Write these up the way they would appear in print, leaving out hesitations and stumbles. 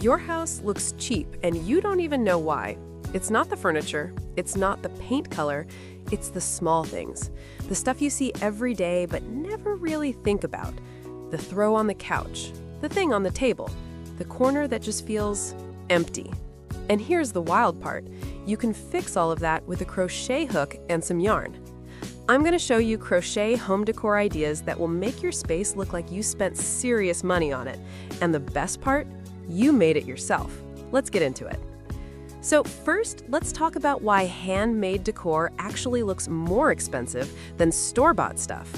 Your house looks cheap and you don't even know why. It's not the furniture, it's not the paint color, it's the small things. The stuff you see every day but never really think about. The throw on the couch, the thing on the table, the corner that just feels empty. And here's the wild part. You can fix all of that with a crochet hook and some yarn. I'm going to show you crochet home decor ideas that will make your space look like you spent serious money on it. And the best part? You made it yourself. Let's get into it. So first, let's talk about why handmade decor actually looks more expensive than store-bought stuff.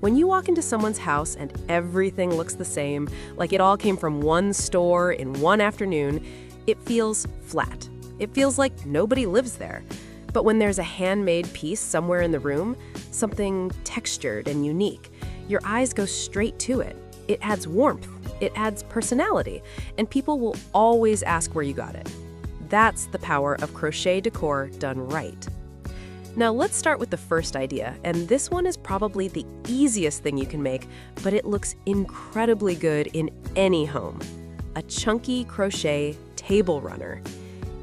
When you walk into someone's house and everything looks the same, like it all came from one store in one afternoon, it feels flat. It feels like nobody lives there. But when there's a handmade piece somewhere in the room, something textured and unique, your eyes go straight to it. It adds warmth, it adds personality, and people will always ask where you got it. That's the power of crochet decor done right. Now let's start with the first idea, and this one is probably the easiest thing you can make, but it looks incredibly good in any home. A chunky crochet table runner.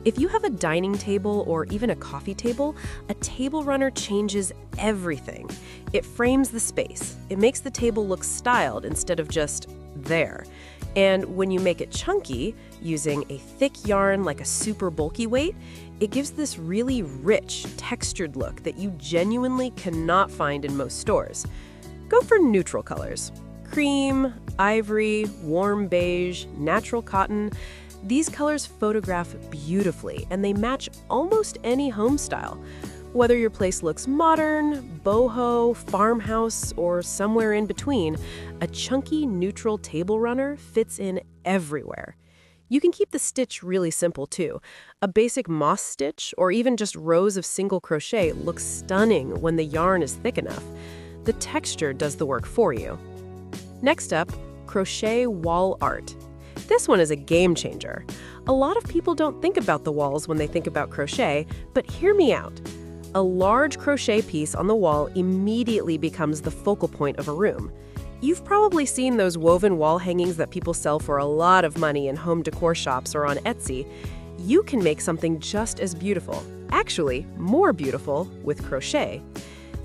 If you have a dining table or even a coffee table, a table runner changes everything. It frames the space. It makes the table look styled instead of just there. And when you make it chunky, using a thick yarn like a super bulky weight, it gives this really rich, textured look that you genuinely cannot find in most stores. Go for neutral colors. Cream, ivory, warm beige, natural cotton. These colors photograph beautifully, and they match almost any home style. Whether your place looks modern, boho, farmhouse, or somewhere in between, a chunky neutral table runner fits in everywhere. You can keep the stitch really simple too. A basic moss stitch, or even just rows of single crochet, looks stunning when the yarn is thick enough. The texture does the work for you. Next up, crochet wall art. This one is a game changer. A lot of people don't think about the walls when they think about crochet, but hear me out. A large crochet piece on the wall immediately becomes the focal point of a room. You've probably seen those woven wall hangings that people sell for a lot of money in home decor shops or on Etsy. You can make something just as beautiful, actually more beautiful, with crochet.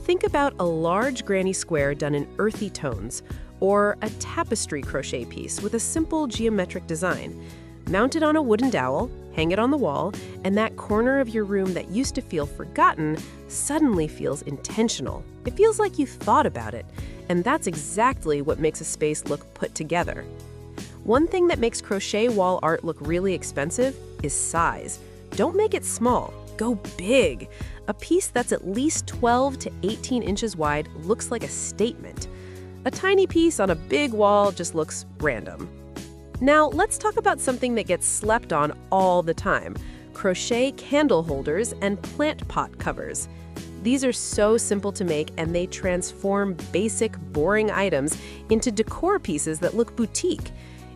Think about a large granny square done in earthy tones, or a tapestry crochet piece with a simple geometric design. Mount it on a wooden dowel, hang it on the wall, and that corner of your room that used to feel forgotten suddenly feels intentional. It feels like you thought about it, and that's exactly what makes a space look put together. One thing that makes crochet wall art look really expensive is size. Don't make it small, go big. A piece that's at least 12 to 18 inches wide looks like a statement. A tiny piece on a big wall just looks random. Now, let's talk about something that gets slept on all the time: crochet candle holders and plant pot covers. These are so simple to make, and they transform basic, boring items into decor pieces that look boutique.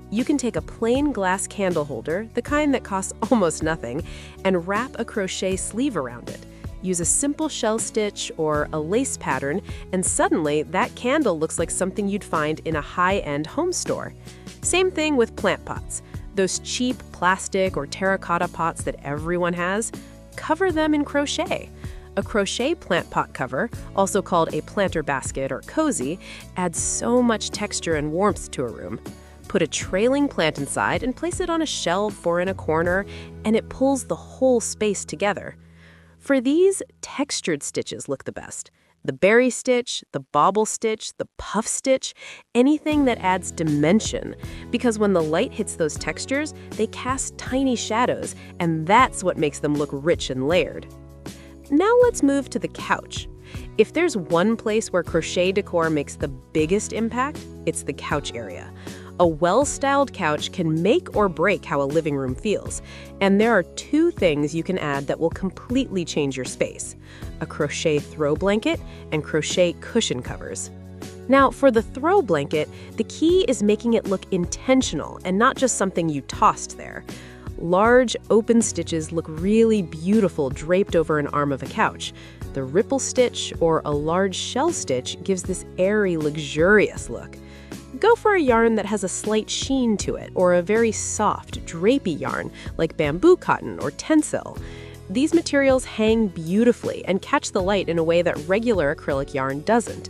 You can take a plain glass candle holder, the kind that costs almost nothing, and wrap a crochet sleeve around it. Use a simple shell stitch or a lace pattern, and suddenly that candle looks like something you'd find in a high-end home store. Same thing with plant pots. Those cheap plastic or terracotta pots that everyone has, cover them in crochet. A crochet plant pot cover, also called a planter basket or cozy, adds so much texture and warmth to a room. Put a trailing plant inside and place it on a shelf or in a corner, and it pulls the whole space together. For these, textured stitches look the best. The berry stitch, the bobble stitch, the puff stitch, anything that adds dimension. Because when the light hits those textures, they cast tiny shadows, and that's what makes them look rich and layered. Now let's move to the couch. If there's one place where crochet decor makes the biggest impact, it's the couch area. A well-styled couch can make or break how a living room feels, and there are two things you can add that will completely change your space: a crochet throw blanket and crochet cushion covers. Now, for the throw blanket, the key is making it look intentional and not just something you tossed there. Large, open stitches look really beautiful draped over an arm of a couch. The ripple stitch or a large shell stitch gives this airy, luxurious look. Go for a yarn that has a slight sheen to it, or a very soft, drapey yarn like bamboo cotton or tencel. These materials hang beautifully and catch the light in a way that regular acrylic yarn doesn't.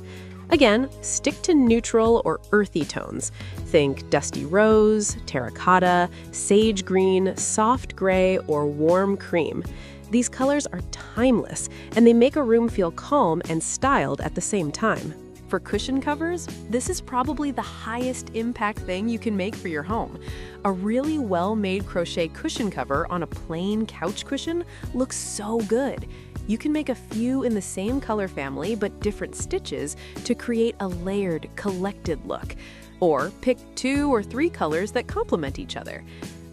Again, stick to neutral or earthy tones. Think dusty rose, terracotta, sage green, soft gray, or warm cream. These colors are timeless, and they make a room feel calm and styled at the same time. For cushion covers, this is probably the highest impact thing you can make for your home. A really well-made crochet cushion cover on a plain couch cushion looks so good. You can make a few in the same color family but different stitches to create a layered, collected look. Or pick 2 or 3 colors that complement each other.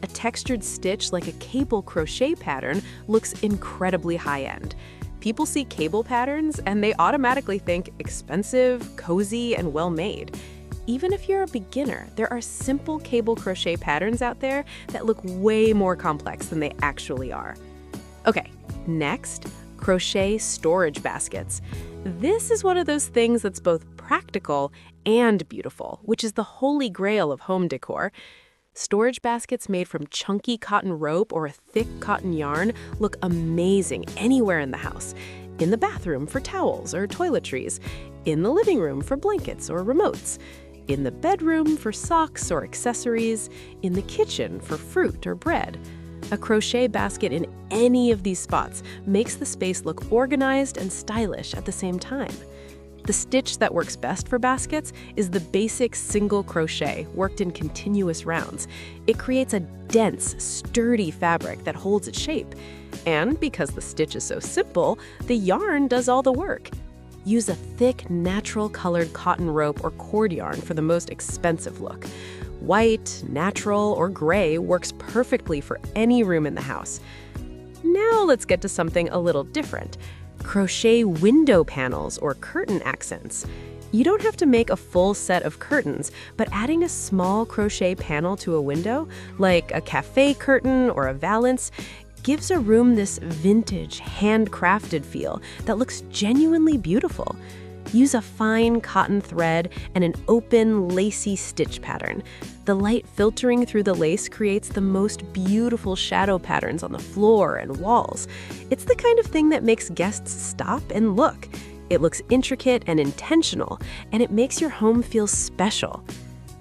A textured stitch like a cable crochet pattern looks incredibly high-end. People see cable patterns and they automatically think expensive, cozy, and well-made. Even if you're a beginner, there are simple cable crochet patterns out there that look way more complex than they actually are. Okay, next, crochet storage baskets. This is one of those things that's both practical and beautiful, which is the holy grail of home decor. Storage baskets made from chunky cotton rope or a thick cotton yarn look amazing anywhere in the house. In the bathroom for towels or toiletries, in the living room for blankets or remotes, in the bedroom for socks or accessories, in the kitchen for fruit or bread. A crochet basket in any of these spots makes the space look organized and stylish at the same time. The stitch that works best for baskets is the basic single crochet worked in continuous rounds. It creates a dense, sturdy fabric that holds its shape. And because the stitch is so simple, the yarn does all the work. Use a thick, natural colored cotton rope or cord yarn for the most expensive look. White, natural, or gray works perfectly for any room in the house. Now let's get to something a little different. Crochet window panels or curtain accents. You don't have to make a full set of curtains, but adding a small crochet panel to a window, like a cafe curtain or a valance, gives a room this vintage, handcrafted feel that looks genuinely beautiful. Use a fine cotton thread and an open, lacy stitch pattern. The light filtering through the lace creates the most beautiful shadow patterns on the floor and walls. It's the kind of thing that makes guests stop and look. It looks intricate and intentional, and it makes your home feel special.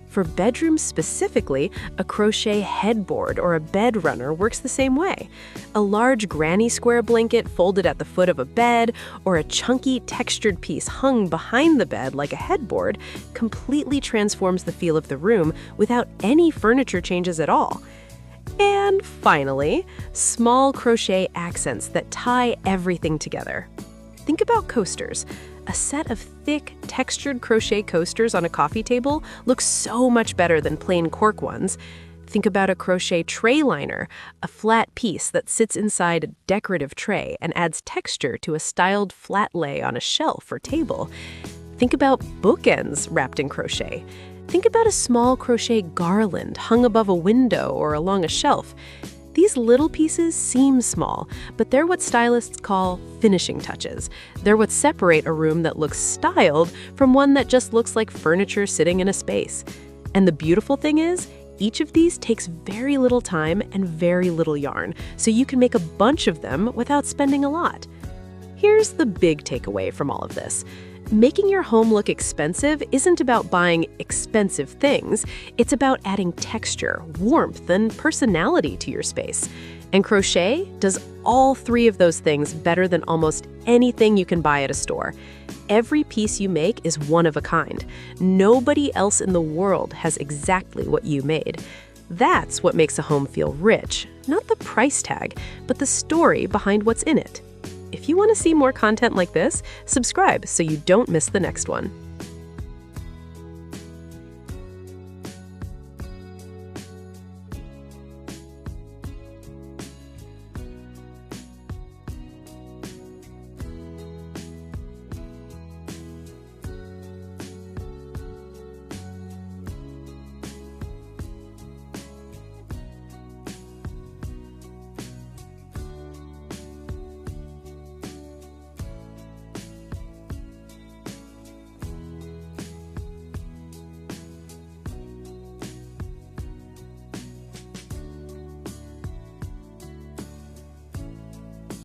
For bedrooms specifically, a crochet headboard or a bed runner works the same way. A large granny square blanket folded at the foot of a bed or a chunky textured piece hung behind the bed like a headboard completely transforms the feel of the room without any furniture changes at all. And finally, small crochet accents that tie everything together. Think about coasters. A set of thick, textured crochet coasters on a coffee table looks so much better than plain cork ones. Think about a crochet tray liner, a flat piece that sits inside a decorative tray and adds texture to a styled flat lay on a shelf or table. Think about bookends wrapped in crochet. Think about a small crochet garland hung above a window or along a shelf. These little pieces seem small, but they're what stylists call finishing touches. They're what separate a room that looks styled from one that just looks like furniture sitting in a space. And the beautiful thing is, each of these takes very little time and very little yarn, so you can make a bunch of them without spending a lot. Here's the big takeaway from all of this. Making your home look expensive isn't about buying expensive things. It's about adding texture, warmth, and personality to your space. And crochet does all 3 of those things better than almost anything you can buy at a store. Every piece you make is one of a kind. Nobody else in the world has exactly what you made. That's what makes a home feel rich, not the price tag, but the story behind what's in it. If you want to see more content like this, subscribe so you don't miss the next one.